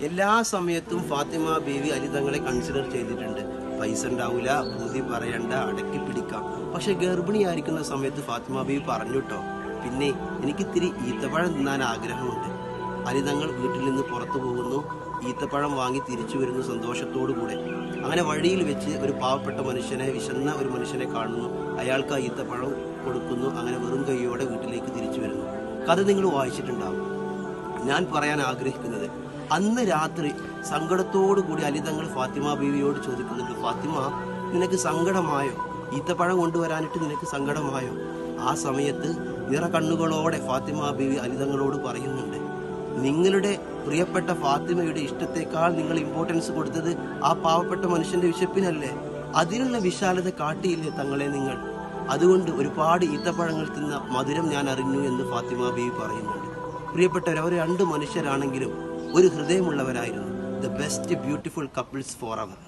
എല്ലാ സമയത്തും ഫാത്തിമ ബീവി അലി തങ്ങളെ കൺസിഡർ ചെയ്തിട്ടുണ്ട്. പൈസ ഉണ്ടാവില്ല, ബുദ്ധി പറയണ്ട, അടക്കി പിടിക്കാം. പക്ഷെ ഗർഭിണിയായിരിക്കുന്ന സമയത്ത് ഫാത്തിമ ബീവി പറഞ്ഞു കേട്ടോ, പിന്നെ എനിക്കിത്തിരി ഈത്തപ്പഴം തിന്നാൻ ആഗ്രഹമുണ്ട്. അലി തങ്ങൾ വീട്ടിൽ നിന്ന് പുറത്തു പോകുന്നു, ഈത്തപ്പഴം വാങ്ങി തിരിച്ചു വരുന്നു സന്തോഷത്തോടു കൂടെ. അങ്ങനെ വഴിയിൽ വെച്ച് ഒരു പാവപ്പെട്ട മനുഷ്യനെ, വിശന്ന ഒരു മനുഷ്യനെ കാണുന്നു. അയാൾക്ക് ആ ഈത്തപ്പഴം കൊടുക്കുന്നു. അങ്ങനെ വെറും കൈയോടെ വീട്ടിലേക്ക് തിരിച്ചു വരുന്നു. കഥ നിങ്ങൾ വായിച്ചിട്ടുണ്ടാവും. ഞാൻ പറയാൻ ആഗ്രഹിക്കുന്നത്, അന്ന് രാത്രി സങ്കടത്തോടു കൂടി അലി തങ്ങൾ ഫാത്തിമ ബീവിയോട് ചോദിക്കുന്നുണ്ട്, ഫാത്തിമ, നിനക്ക് സങ്കടമായോ? ഈത്തപ്പഴം കൊണ്ടുവരാനിട്ട് നിനക്ക് സങ്കടമായോ? ആ സമയത്ത് നിറ കണ്ണുകളോടെ ഫാത്തിമ ബീവി അലി തങ്ങളോട് പറയുന്നുണ്ട്, നിങ്ങളുടെ പ്രിയപ്പെട്ട ഫാത്തിമയുടെ ഇഷ്ടത്തെക്കാൾ നിങ്ങൾ ഇമ്പോർട്ടൻസ് കൊടുത്തത് ആ പാവപ്പെട്ട മനുഷ്യന്റെ വിശപ്പിനല്ലേ? അതിനുള്ള വിശാലത കാട്ടിയില്ലേ തങ്ങളെ നിങ്ങൾ? അതുകൊണ്ട് ഒരുപാട് ഈത്തപ്പഴങ്ങൾ തിന്ന മധുരം ഞാൻ അറിഞ്ഞു എന്ന് ഫാത്തിമ ബീവി പറയുന്നുണ്ട്. പ്രിയപ്പെട്ടവർ, അവർ രണ്ട് മനുഷ്യരാണെങ്കിലും ഒരു ഹൃദയമുള്ളവരായിരുന്നു. The best beautiful couples for our.